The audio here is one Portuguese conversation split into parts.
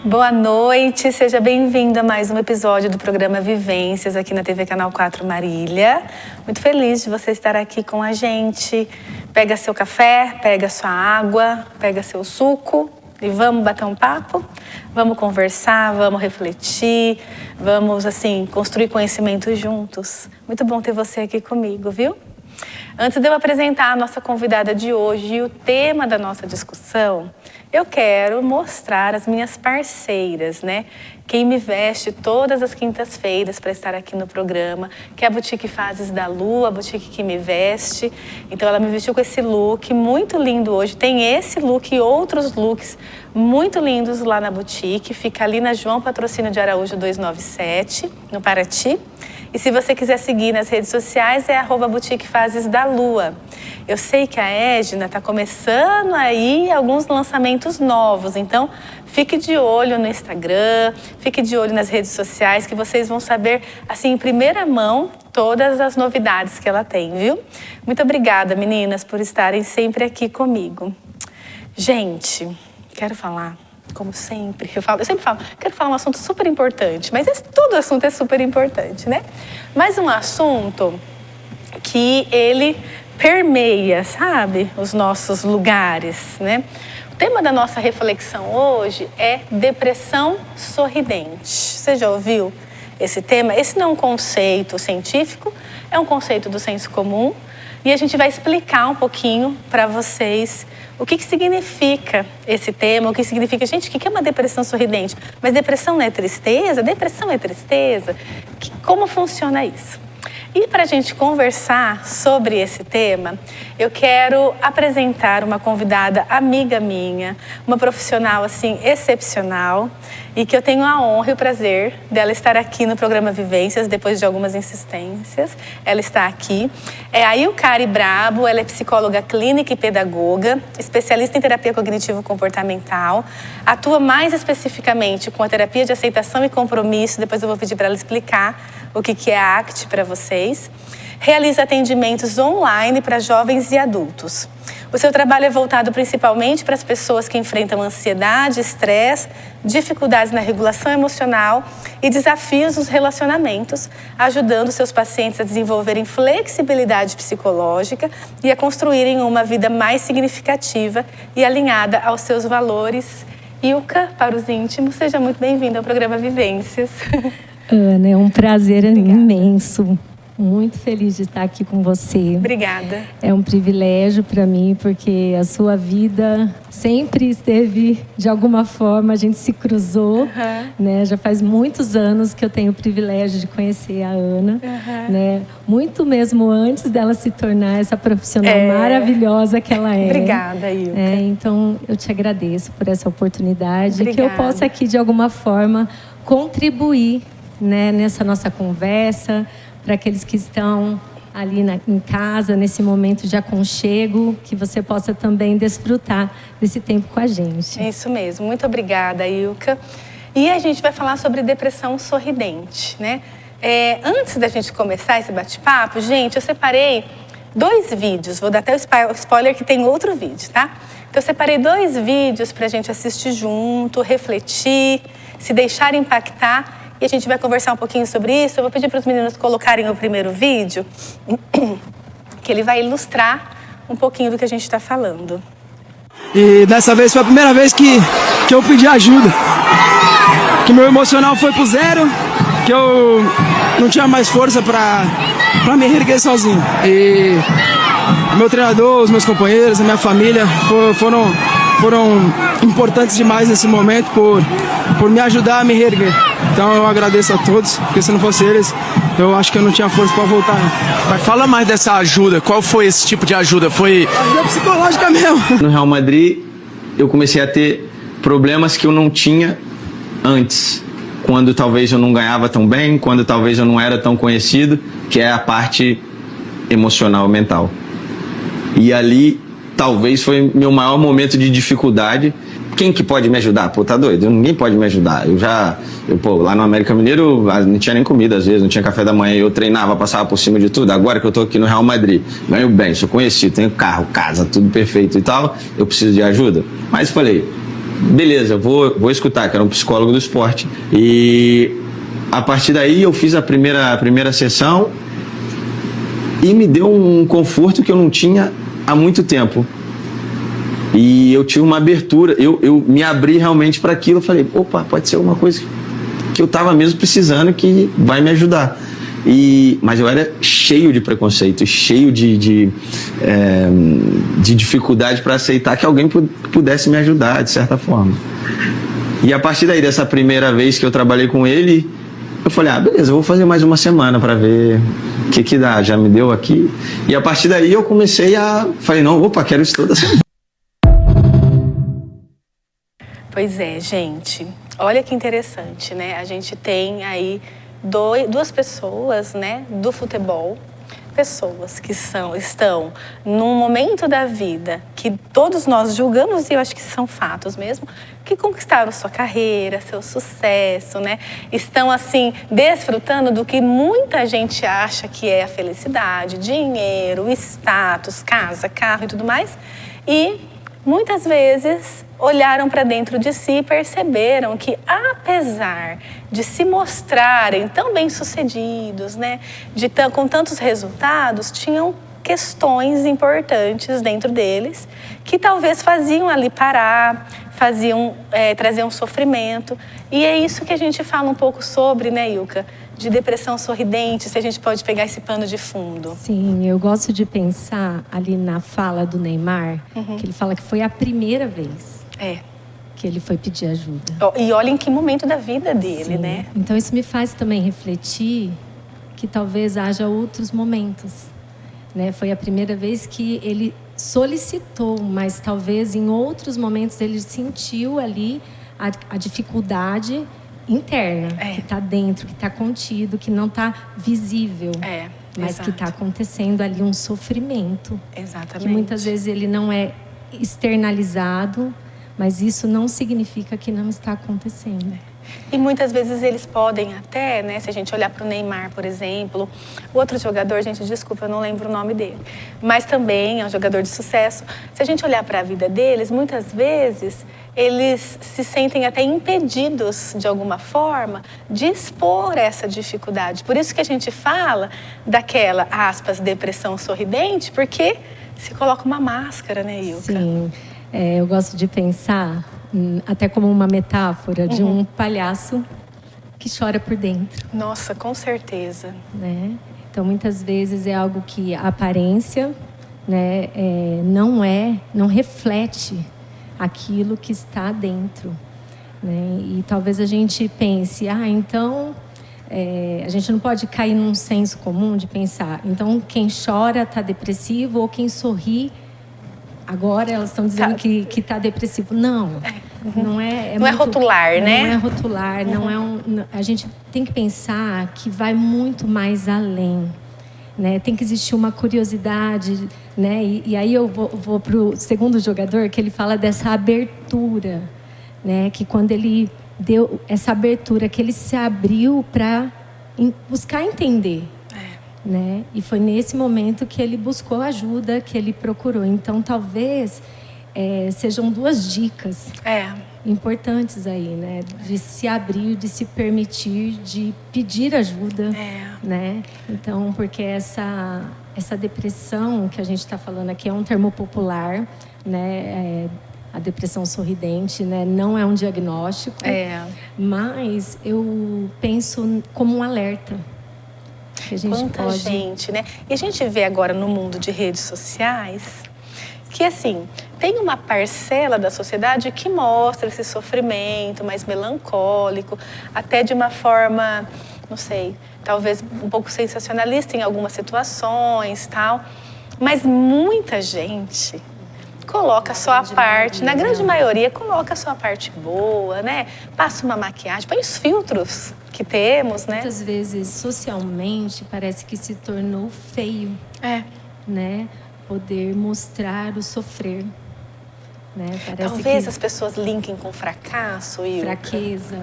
Boa noite, seja bem-vindo a mais um episódio do programa Vivências aqui na TV Canal 4 Marília. Muito feliz de você estar aqui com a gente. Pega seu café, pega sua água, pega seu suco e vamos bater um papo? Vamos conversar, vamos refletir, vamos, assim, construir conhecimento juntos. Muito bom ter você aqui comigo, viu? Antes de eu apresentar a nossa convidada de hoje e o tema da nossa discussão, eu quero mostrar as minhas parceiras, né? Quem me veste todas as quintas-feiras para estar aqui no programa, que é a Boutique Fases da Lu, a boutique que me veste. Então ela me vestiu com esse look muito lindo hoje. Tem esse look e outros looks muito lindos lá na boutique. Fica ali na João Patrocínio de Araújo 297, no Paraty. E se você quiser seguir nas redes sociais, é @Boutique Fases da Lua. Eu sei que a Edna está começando aí alguns lançamentos novos, então fique de olho no Instagram, fique de olho nas redes sociais, que vocês vão saber, assim, em primeira mão, todas as novidades que ela tem, viu? Muito obrigada, meninas, por estarem sempre aqui comigo. Gente, quero falar... Como sempre, eu sempre falo, quero falar um assunto super importante, mas todo assunto é super importante, né? Mas um assunto que ele permeia, sabe, os nossos lugares, né? O tema da nossa reflexão hoje é depressão sorridente. Você já ouviu esse tema? Esse não é um conceito científico, é um conceito do senso comum. E a gente vai explicar um pouquinho para vocês o que significa esse tema, o que significa... Gente, o que é uma depressão sorridente? Mas depressão não é tristeza? Depressão é tristeza? Como funciona isso? E para a gente conversar sobre esse tema, eu quero apresentar uma convidada amiga minha, uma profissional, assim, excepcional, e que eu tenho a honra e o prazer dela estar aqui no programa Vivências, depois de algumas insistências. Ela está aqui. É a Ilkari Brabo, ela é psicóloga clínica e pedagoga, especialista em terapia cognitivo-comportamental, atua mais especificamente com a terapia de aceitação e compromisso, depois eu vou pedir para ela explicar o que é a ACT para vocês. Realiza atendimentos online para jovens e adultos. O seu trabalho é voltado principalmente para as pessoas que enfrentam ansiedade, estresse, dificuldades na regulação emocional e desafios nos relacionamentos, ajudando seus pacientes a desenvolverem flexibilidade psicológica e a construírem uma vida mais significativa e alinhada aos seus valores. Ilka, para os íntimos, seja muito bem-vinda ao programa Vivências. Ana, é um prazer imenso. Muito feliz de estar aqui com você. Obrigada. É um privilégio para mim, porque a sua vida sempre esteve, de alguma forma, a gente se cruzou, né? Já faz muitos anos que eu tenho o privilégio de conhecer a Ana, né? Muito mesmo antes dela se tornar essa profissional maravilhosa que ela é. Obrigada, Ilka. Então, eu te agradeço por essa oportunidade, Obrigada. que eu possa aqui, de alguma forma, contribuir, né, nessa nossa conversa, para aqueles que estão ali em casa, nesse momento de aconchego, que você possa também desfrutar desse tempo com a gente. É isso mesmo. Muito obrigada, Ilka. E a gente vai falar sobre depressão sorridente, né? Antes da gente começar esse bate-papo, gente, eu separei 2 vídeos. Vou dar até o spoiler que tem outro vídeo, tá? Então, eu separei 2 vídeos para a gente assistir junto, refletir, se deixar impactar. E a gente vai conversar um pouquinho sobre isso. Eu vou pedir para os meninos colocarem o primeiro vídeo, que ele vai ilustrar um pouquinho do que a gente está falando. E dessa vez foi a primeira vez que eu pedi ajuda. Que meu emocional foi pro zero, que eu não tinha mais força para me erguer sozinho. E meu treinador, os meus companheiros, a minha família foram importantes demais nesse momento por me ajudar a me reerguer. Então eu agradeço a todos, porque se não fosse eles, eu acho que eu não tinha força para voltar. Mas fala mais dessa ajuda, qual foi esse tipo de ajuda? Foi ajuda psicológica mesmo. No Real Madrid, eu comecei a ter problemas que eu não tinha antes. Quando talvez eu não ganhava tão bem, quando talvez eu não era tão conhecido, que é a parte emocional, mental. E ali, talvez foi meu maior momento de dificuldade, quem que pode me ajudar? Pô, tá doido? Ninguém pode me ajudar. Lá no América Mineiro não tinha nem comida às vezes, não tinha café da manhã, eu treinava, passava por cima de tudo. Agora que eu tô aqui no Real Madrid, ganho bem, sou conhecido, tenho carro, casa, tudo perfeito e tal, eu preciso de ajuda. Mas falei, beleza, vou escutar, que era um psicólogo do esporte. E a partir daí eu fiz a primeira sessão e me deu um conforto que eu não tinha há muito tempo. E eu tive uma abertura, eu me abri realmente para aquilo. Eu falei, opa, pode ser uma coisa que eu estava mesmo precisando, que vai me ajudar. Mas eu era cheio de preconceito, cheio de dificuldade para aceitar que alguém pudesse me ajudar, de certa forma. E a partir daí, dessa primeira vez que eu trabalhei com ele, eu falei, beleza, eu vou fazer mais uma semana para ver o que dá, já me deu aqui. E a partir daí eu comecei falei, não, quero isso toda semana. Pois é, gente. Olha que interessante, né? A gente tem aí duas pessoas, né, do futebol, pessoas que estão num momento da vida que todos nós julgamos, e eu acho que são fatos mesmo, que conquistaram sua carreira, seu sucesso, né? Estão, assim, desfrutando do que muita gente acha que é a felicidade, dinheiro, status, casa, carro e tudo mais. E muitas vezes olharam para dentro de si e perceberam que, apesar de se mostrarem tão bem-sucedidos, né, com tantos resultados, tinham questões importantes dentro deles que talvez faziam ali parar, traziam sofrimento. E é isso que a gente fala um pouco sobre, né, Ilka? De depressão sorridente, se a gente pode pegar esse pano de fundo. Sim, eu gosto de pensar ali na fala do Neymar, que ele fala que foi a primeira vez que ele foi pedir ajuda. E olha em que momento da vida dele, Sim. né? Então isso me faz também refletir que talvez haja outros momentos, né? Foi a primeira vez que ele solicitou, mas talvez em outros momentos ele sentiu ali a dificuldade interna, que está dentro, que está contido, que não está visível, mas que está acontecendo ali um sofrimento. Exatamente. Que muitas vezes ele não é externalizado, mas isso não significa que não está acontecendo. E muitas vezes eles podem até, né, se a gente olhar para o Neymar, por exemplo, o outro jogador, gente, desculpa, eu não lembro o nome dele, mas também é um jogador de sucesso. Se a gente olhar para a vida deles, muitas vezes eles se sentem até impedidos, de alguma forma, de expor essa dificuldade. Por isso que a gente fala daquela, aspas, depressão sorridente, porque se coloca uma máscara, né, Ilka? Sim, eu gosto de pensar até como uma metáfora de um palhaço que chora por dentro. Nossa, com certeza. Né? Então, muitas vezes é algo que a aparência, né, não reflete aquilo que está dentro. Né? E talvez a gente pense, então a gente não pode cair num senso comum de pensar, então quem chora está depressivo ou quem sorri, agora elas estão dizendo que está depressivo. Não, não é não é rotular, né? Não é rotular, a gente tem que pensar que vai muito mais além. Né? Tem que existir uma curiosidade, né? E aí eu vou para o segundo jogador, que ele fala dessa abertura, né? Que quando ele deu essa abertura, que ele se abriu para buscar entender, né? E foi nesse momento que ele buscou ajuda, que ele procurou. Então, talvez sejam duas dicas importantes aí, né? De se abrir, de se permitir, de pedir ajuda, né? Então, porque essa depressão que a gente está falando aqui é um termo popular, né? A depressão sorridente, né? Não é um diagnóstico, mas eu penso como um alerta. Que a gente Quanta gente, né? E a gente vê agora no mundo de redes sociais que, assim, tem uma parcela da sociedade que mostra esse sofrimento mais melancólico, até de uma forma, não sei, talvez um pouco sensacionalista em algumas situações, tal. Mas muita gente coloca só a parte, na grande maioria, coloca só a parte boa, né? Passa uma maquiagem, põe os filtros que temos, né? Muitas vezes, socialmente, parece que se tornou feio, né? Poder mostrar o sofrer, né? Parece Talvez que as pessoas linkem com fracasso e fraqueza,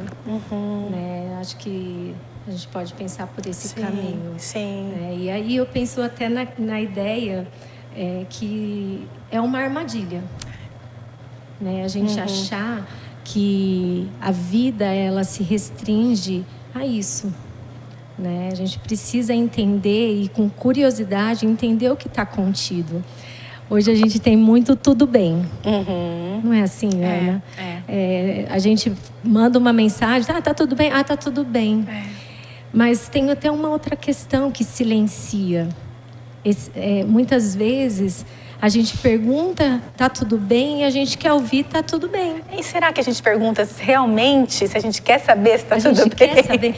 né? Acho que a gente pode pensar por esse caminho. Sim. Né? E aí eu penso até na ideia que é uma armadilha, né? A gente achar que a vida ela se restringe a isso, né? A gente precisa entender e com curiosidade entender o que está contido. Hoje a gente tem muito tudo bem, não é assim, Ana? A gente manda uma mensagem, tá tudo bem, tá tudo bem. Mas tem até uma outra questão que silencia. Muitas vezes a gente pergunta, tá tudo bem, e a gente quer ouvir, tá tudo bem. E será que a gente pergunta realmente se a gente quer saber se tá tudo bem? A gente quer saber.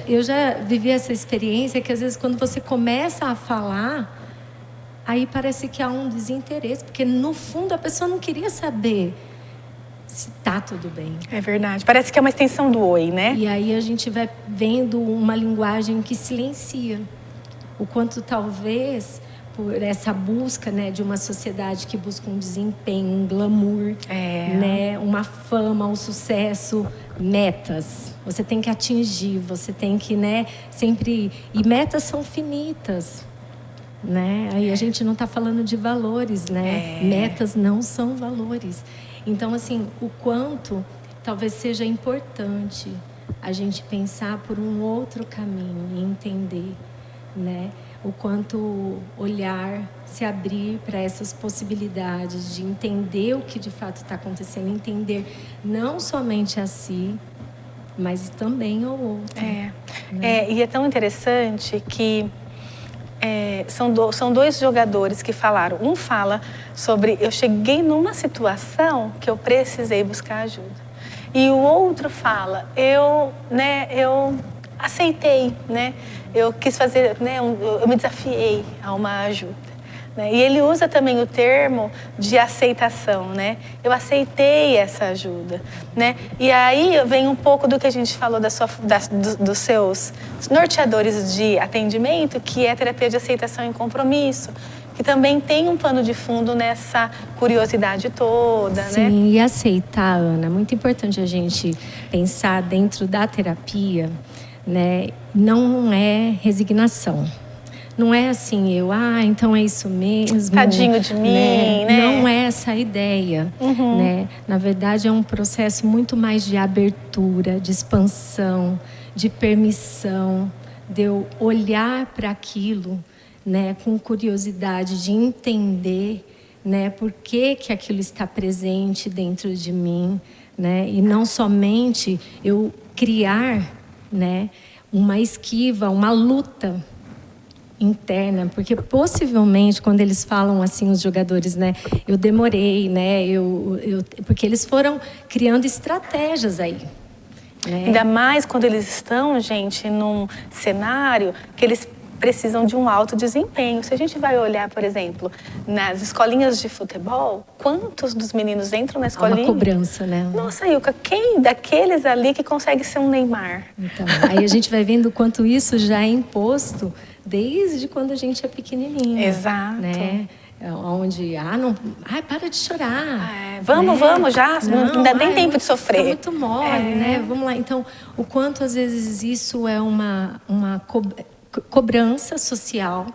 Eu já vivi essa experiência que às vezes quando você começa a falar, aí parece que há um desinteresse, porque no fundo a pessoa não queria saber se tá tudo bem. É verdade. Parece que é uma extensão do oi, né? E aí a gente vai vendo uma linguagem que silencia. O quanto talvez por essa busca, né, de uma sociedade que busca um desempenho, um glamour, né, uma fama, um sucesso, metas. Você tem que atingir, você tem que, né, sempre... E metas são finitas, né? Aí a gente não está falando de valores, né? Metas não são valores. Então, assim, o quanto talvez seja importante a gente pensar por um outro caminho e entender, né? O quanto olhar, se abrir para essas possibilidades de entender o que de fato está acontecendo, entender não somente a si, mas também ao outro. E é tão interessante que são dois jogadores que falaram. Um fala sobre eu cheguei numa situação que eu precisei buscar ajuda. E o outro fala, eu aceitei, né? Eu quis fazer, né? Eu me desafiei a uma ajuda. Né? E ele usa também o termo de aceitação, né? Eu aceitei essa ajuda, né? E aí vem um pouco do que a gente falou dos seus norteadores de atendimento, que é a terapia de aceitação e compromisso, que também tem um pano de fundo nessa curiosidade toda, né? Sim, e aceitar, Ana, é muito importante a gente pensar dentro da terapia, né? Não é resignação. Não é assim, então é isso mesmo. Tadinho de mim, né? Não é essa a ideia, né? Na verdade, é um processo muito mais de abertura, de expansão, de permissão, de eu olhar para aquilo, né? Com curiosidade, de entender, né? Por que aquilo está presente dentro de mim, né? E não somente eu criar, né? Uma esquiva, uma luta interna, porque possivelmente quando eles falam assim, os jogadores, né, eu demorei, né, porque eles foram criando estratégias aí, né? Ainda mais quando eles estão, gente, num cenário que eles precisam de um alto desempenho. Se a gente vai olhar, por exemplo, nas escolinhas de futebol, quantos dos meninos entram na escolinha? Há uma cobrança, né? Nossa, Ilka, quem daqueles ali que consegue ser um Neymar? Então, aí a gente vai vendo o quanto isso já é imposto desde quando a gente é pequenininho. Exato. Né? Onde, para de chorar. Vamos já, não dá nem tempo de sofrer. Tá muito mole, né? Vamos lá. Então, o quanto às vezes isso é uma cobrança social,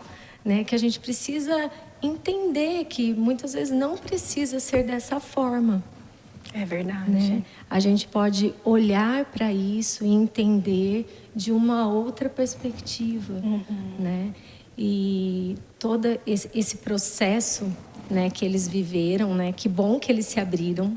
né? Que a gente precisa entender que muitas vezes não precisa ser dessa forma. É verdade. Né? A gente pode olhar para isso e entender de uma outra perspectiva, né? E todo esse processo, né, que eles viveram, né? Que bom que eles se abriram.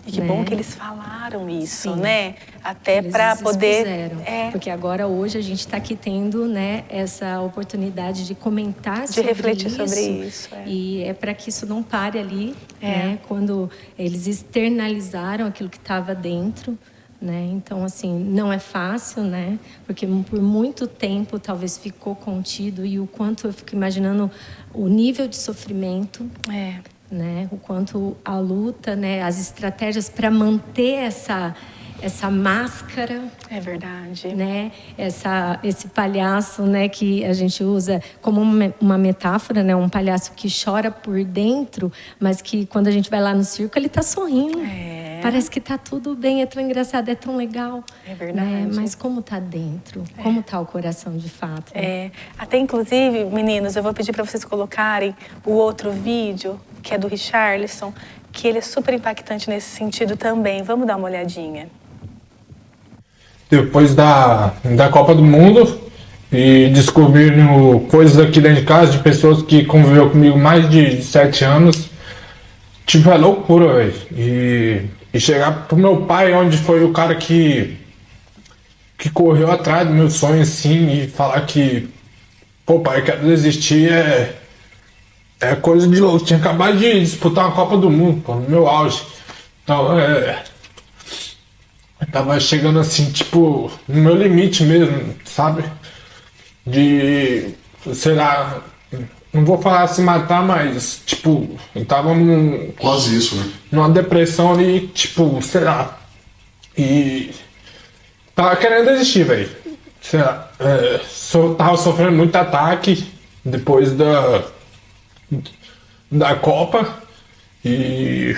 E que bom que eles falaram isso, né? Até Eles para poder... expuseram. Porque agora, hoje, a gente está aqui tendo, né, essa oportunidade de comentar sobre isso. De refletir sobre isso. E é para que isso não pare ali, né? Quando eles externalizaram aquilo que estava dentro, né? Então, assim, não é fácil, né? Porque por muito tempo talvez ficou contido, e o quanto eu fico imaginando o nível de sofrimento, né? O quanto a luta, né? As estratégias para manter essa máscara. É verdade. Né? Esse palhaço, né, que a gente usa como uma metáfora, né? Um palhaço que chora por dentro, mas que quando a gente vai lá no circo, ele tá sorrindo. Parece que tá tudo bem, é tão engraçado, é tão legal. É verdade. Né? Mas como tá dentro? Como tá o coração de fato? Né? Até inclusive, meninos, eu vou pedir para vocês colocarem o outro vídeo, que é do Richarlison, que ele é super impactante nesse sentido também. Vamos dar uma olhadinha. Depois da Copa do Mundo e descobrindo coisas aqui dentro de casa de pessoas que conviveu comigo mais de 7 anos, tipo, é loucura, velho. E chegar pro meu pai, onde foi o cara que correu atrás do meu sonho, assim, e falar que, pô, pai, eu quero desistir, é coisa de louco. Tinha acabado de disputar uma Copa do Mundo, pô, no meu auge. Então, eu tava chegando assim, tipo, no meu limite mesmo, sabe? De, sei lá, não vou falar se matar, mas, tipo, eu tava quase isso, né? Numa depressão ali, tipo, sei lá. E tava querendo desistir, velho. Sei lá, tava sofrendo muito ataque depois da Copa. E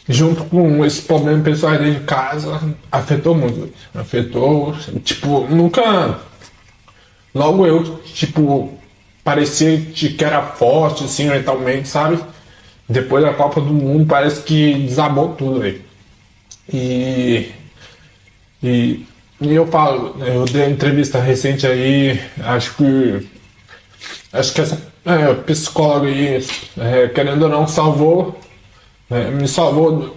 junto com esse problema pessoal aí dentro de casa, afetou muito. Afetou, tipo, nunca. Logo eu, tipo, parecia que era forte, assim, mentalmente, sabe? Depois da Copa do Mundo, parece que desabou tudo, velho. E eu falo, eu dei uma entrevista recente aí, acho que essa psicóloga aí, querendo ou não, salvou. Me salvou,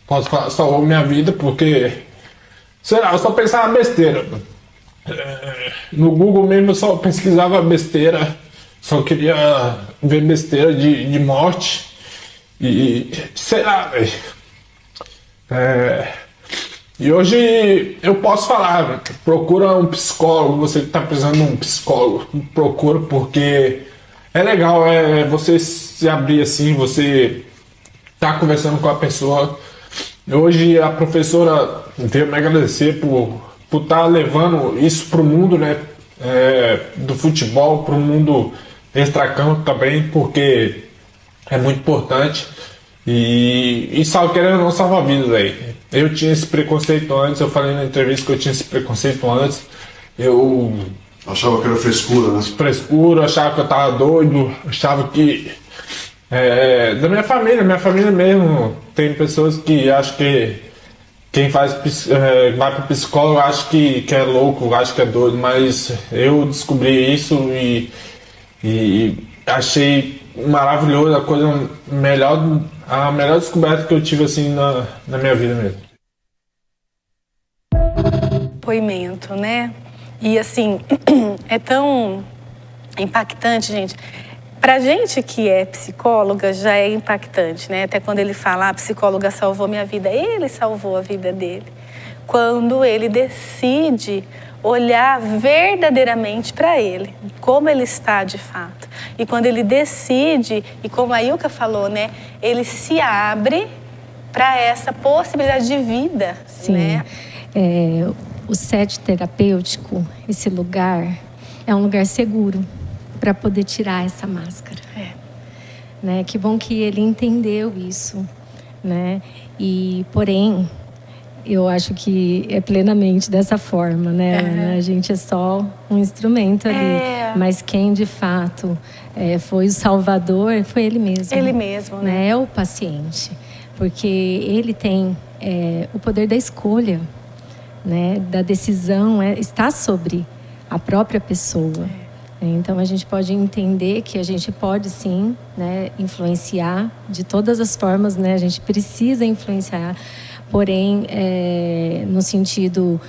posso falar, salvou minha vida, porque, sei lá, eu só pensava besteira. No Google mesmo eu só pesquisava besteira, só queria ver besteira de morte, e sei lá, velho. E hoje eu posso falar, procura um psicólogo, você que tá precisando de um psicólogo, procura, porque é legal, você se abrir assim, você tá conversando com a pessoa. Hoje a professora veio me agradecer por estar levando isso pro mundo, né, do futebol, pro mundo extracampo também, porque é muito importante. E salva, querendo ou não, salva vidas aí. Eu tinha esse preconceito antes, eu falei na entrevista que eu tinha esse preconceito antes. Eu achava que era frescura, né? Frescura, achava que eu tava doido, achava que da minha família mesmo, tem pessoas que acham que quem vai pro psicólogo acha que é louco, acha que é doido, mas eu descobri isso e achei maravilhoso, a melhor descoberta que eu tive assim na minha vida mesmo. Depoimento, né? E assim, é tão impactante, gente. Pra gente que é psicóloga, já é impactante, né? Até quando ele fala, a psicóloga salvou minha vida, ele salvou a vida dele. Quando ele decide olhar verdadeiramente para ele, como ele está de fato. E quando ele decide, e como a Ilka falou, né? Ele se abre para essa possibilidade de vida. Sim. Né? O set terapêutico, esse lugar, é um lugar seguro para poder tirar essa máscara. Né? Que bom que ele entendeu isso, né? E, porém, eu acho que é plenamente dessa forma, né? A gente é só um instrumento ali, mas quem de fato foi o salvador foi ele mesmo. Ele mesmo, né? É o paciente, porque ele tem o poder da escolha, né? Da decisão, está sobre a própria pessoa. Então a gente pode entender que a gente pode sim, né, influenciar de todas as formas, né? A gente precisa influenciar, porém no sentido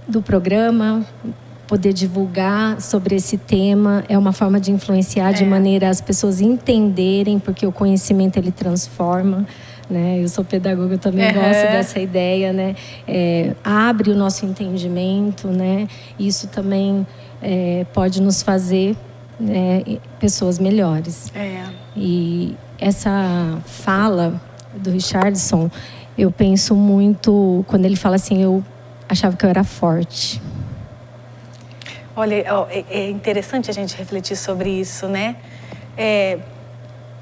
do programa, poder divulgar sobre esse tema é uma forma de influenciar de maneira as pessoas entenderem, porque o conhecimento ele transforma. Né? Eu sou pedagoga, eu também gosto dessa ideia, né? Abre o nosso entendimento, né? Isso também pode nos fazer, né, pessoas melhores. E essa fala do Richarlison, Eu penso muito quando ele fala assim, eu achava que eu era forte. Olha, é interessante a gente refletir sobre isso, né?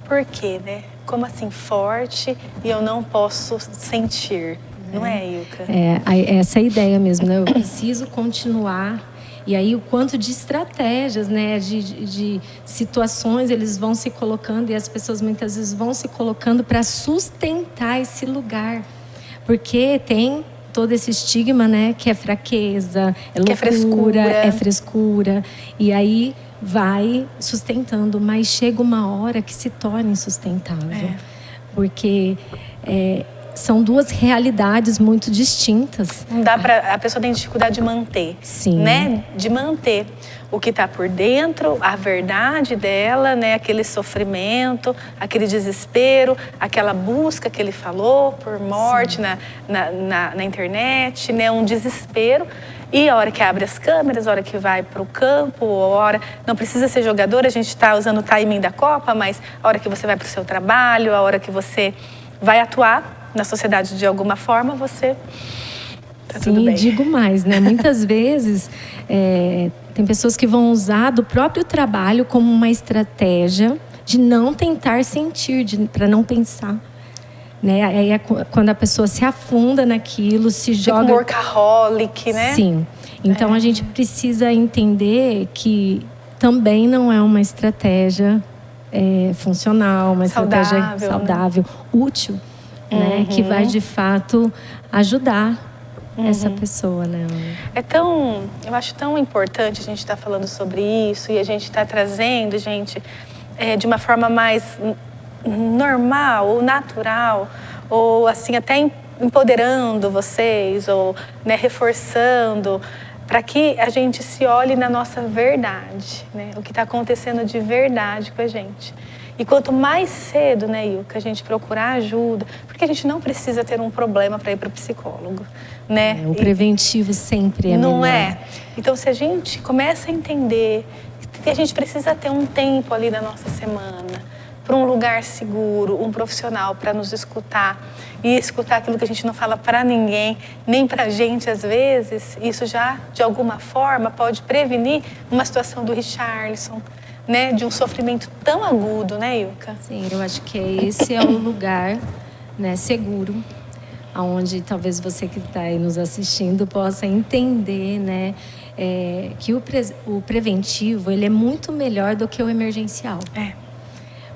Por quê, né? Como assim forte e eu não posso sentir? Não é, Ilka? Essa é a ideia mesmo, né? Eu preciso continuar. E aí o quanto de estratégias, né? De situações eles vão se colocando e as pessoas muitas vezes vão se colocando para sustentar esse lugar. Porque tem todo esse estigma, né? Que é fraqueza, é loucura, é frescura. E aí vai sustentando, mas chega uma hora que se torna insustentável. Porque são duas realidades muito distintas. Não dá para a pessoa tem dificuldade de manter, sim, né? De manter o que está por dentro, a verdade dela, né? Aquele sofrimento, aquele desespero, aquela busca que ele falou por morte na internet, né? Um desespero. E a hora que abre as câmeras, a hora que vai para o campo, a hora... Não precisa ser jogador, a gente está usando o timing da Copa, mas a hora que você vai para o seu trabalho, a hora que você vai atuar na sociedade de alguma forma, você... Tá tudo bem. Digo mais, né? Muitas vezes tem pessoas que vão usar do próprio trabalho como uma estratégia de não tentar sentir, para não pensar. Né? Aí é quando a pessoa se afunda naquilo, se joga... Fica um workaholic, né? Sim. Então a gente precisa entender que também não é uma estratégia funcional, uma estratégia saudável, útil, né? Que vai de fato ajudar essa pessoa, né? Eu acho tão importante a gente estar falando sobre isso e a gente estar trazendo, gente, de uma forma mais normal ou natural, ou assim até empoderando vocês, ou né, reforçando, para que a gente se olhe na nossa verdade, né? O que está acontecendo de verdade com a gente. E quanto mais cedo, né, Ilka, a gente procurar ajuda, porque a gente não precisa ter um problema para ir para o psicólogo, né? O preventivo sempre é melhor. Não é? Então, se a gente começa a entender que a gente precisa ter um tempo ali na nossa semana, para um lugar seguro, um profissional para nos escutar e escutar aquilo que a gente não fala para ninguém, nem para a gente às vezes, isso já, de alguma forma, pode prevenir uma situação do Richarlison, né, de um sofrimento tão agudo, né, Ilka? Sim, eu acho que esse é o lugar, né, seguro, onde talvez você que está aí nos assistindo possa entender, né, que o preventivo ele é muito melhor do que o emergencial.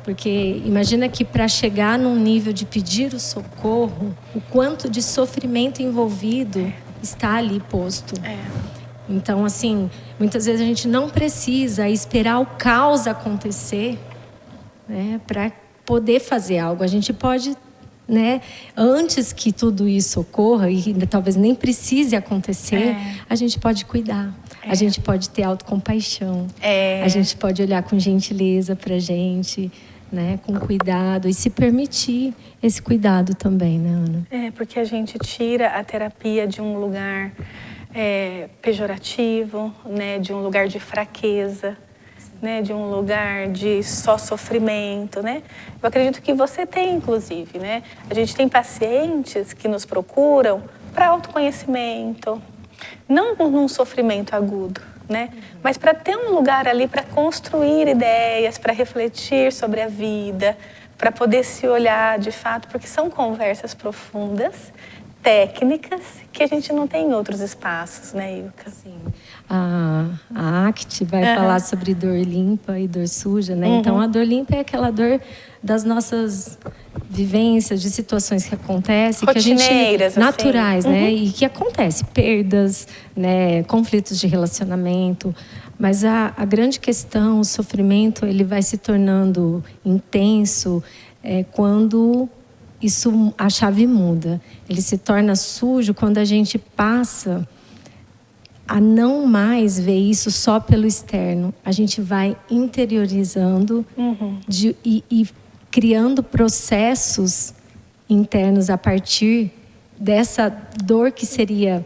Porque imagina que para chegar num nível de pedir o socorro, o quanto de sofrimento envolvido está ali posto. Então, assim, muitas vezes a gente não precisa esperar o caos acontecer, né, para poder fazer algo. A gente pode, né, antes que tudo isso ocorra, e talvez nem precise acontecer, a gente pode cuidar. A gente pode ter autocompaixão. A gente pode olhar com gentileza para a gente, né, com cuidado e se permitir esse cuidado também, né, Ana? Porque a gente tira a terapia de um lugar pejorativo, né, de um lugar de fraqueza, né, de um lugar de só sofrimento, né? Eu acredito que você tem, inclusive, né? A gente tem pacientes que nos procuram para autoconhecimento, não num sofrimento agudo, né? Mas para ter um lugar ali para construir ideias, para refletir sobre a vida, para poder se olhar de fato, porque são conversas profundas, técnicas, que a gente não tem em outros espaços, né, Ilka? Sim. A ACT vai falar sobre dor limpa e dor suja, né? Então, a dor limpa é aquela dor das nossas vivências, de situações que acontecem, que a gente naturais, assim, né? E que acontece, perdas, né? Conflitos de relacionamento. Mas a grande questão, o sofrimento, ele vai se tornando intenso quando a chave muda. Ele se torna sujo quando a gente passa a não mais ver isso só pelo externo. A gente vai interiorizando e criando processos internos a partir dessa dor que seria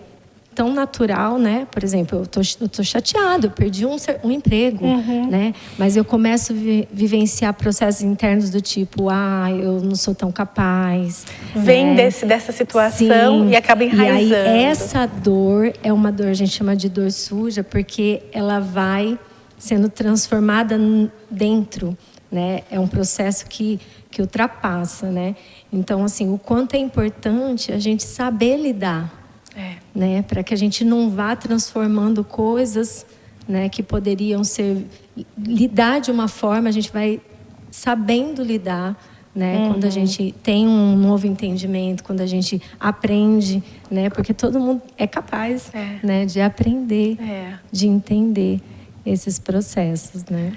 tão natural, né? Por exemplo, eu tô chateado, eu perdi um emprego, né? Mas eu começo a vivenciar processos internos do tipo, eu não sou tão capaz. Vem né? dessa situação e acaba enraizando. E aí, essa dor é uma dor, a gente chama de dor suja, porque ela vai sendo transformada dentro, né? É um processo que ultrapassa, né? Então, assim, o quanto é importante a gente saber lidar, né? Para que a gente não vá transformando coisas, né, que poderiam ser... Lidar de uma forma, a gente vai sabendo lidar, né? Quando a gente tem um novo entendimento, quando a gente aprende, né? Porque todo mundo é capaz, né, de aprender, de entender esses processos, né?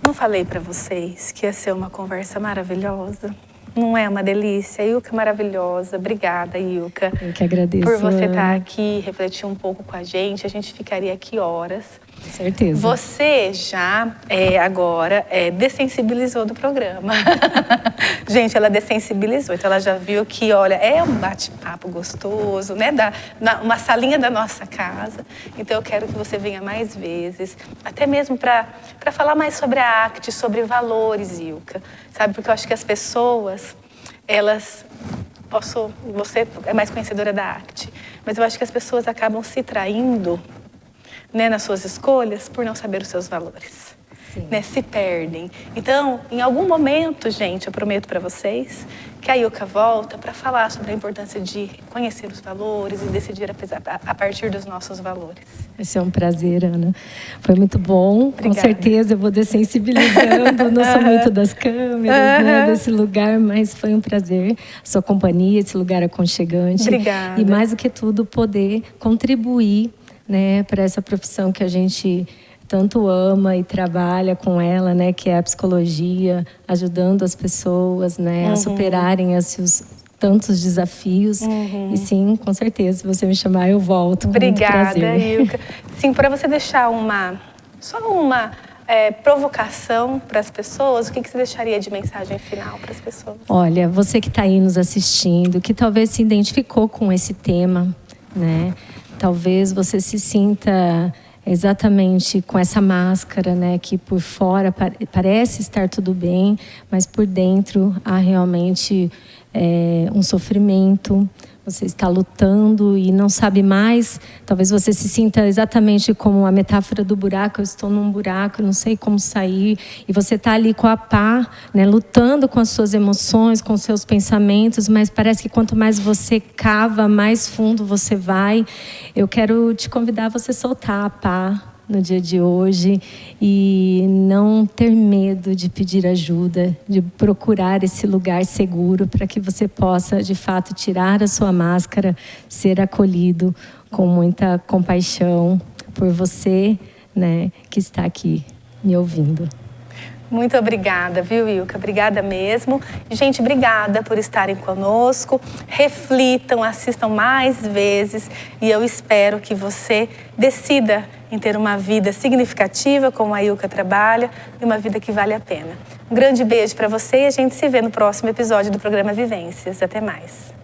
Não falei para vocês que ia ser uma conversa maravilhosa? Não é uma delícia? Ilka maravilhosa. Obrigada, Ilka. Eu que agradeço. Por você estar aqui, refletir um pouco com a gente. A gente ficaria aqui horas. Com certeza. Você já, agora, dessensibilizou do programa. Gente, ela dessensibilizou. Então, ela já viu que, olha, é um bate-papo gostoso, né? Uma salinha da nossa casa. Então, eu quero que você venha mais vezes. Até mesmo para falar mais sobre a ACT, sobre valores, Ilka. Sabe? Porque eu acho que as pessoas, elas... Você é mais conhecedora da ACT. Mas eu acho que as pessoas acabam se traindo, né, nas suas escolhas por não saber os seus valores, né, se perdem. Então, em algum momento, gente, eu prometo para vocês que a Ilka volta para falar sobre a importância de conhecer os valores e decidir a partir dos nossos valores. Vai ser um prazer, Ana. Foi muito bom. Obrigada. Com certeza eu vou dessensibilizando. Não sou muito das câmeras, né, desse lugar, mas foi um prazer. A sua companhia, esse lugar aconchegante. Obrigada. E mais do que tudo, poder contribuir, né, para essa profissão que a gente tanto ama e trabalha com ela, né, que é a psicologia, ajudando as pessoas, né, a superarem os tantos desafios. E sim, com certeza, se você me chamar, eu volto. Obrigada, Ilka. Sim, para você deixar só uma provocação para as pessoas, o que você deixaria de mensagem final para as pessoas? Olha, você que está aí nos assistindo, que talvez se identificou com esse tema, né? Talvez você se sinta exatamente com essa máscara, né? Que por fora parece estar tudo bem, mas por dentro há realmente um sofrimento. Você está lutando e não sabe mais. Talvez você se sinta exatamente como a metáfora do buraco. Eu estou num buraco, não sei como sair. E você está ali com a pá, né, lutando com as suas emoções, com os seus pensamentos. Mas parece que quanto mais você cava, mais fundo você vai. Eu quero te convidar a você soltar a pá no dia de hoje e não ter medo de pedir ajuda, de procurar esse lugar seguro para que você possa, de fato, tirar a sua máscara, ser acolhido com muita compaixão por você, né, que está aqui me ouvindo. Muito obrigada, viu, Ilka? Obrigada mesmo. Gente, obrigada por estarem conosco. Reflitam, assistam mais vezes e eu espero que você decida em ter uma vida significativa, como a Ilka trabalha, e uma vida que vale a pena. Um grande beijo para você e a gente se vê no próximo episódio do programa Vivências. Até mais.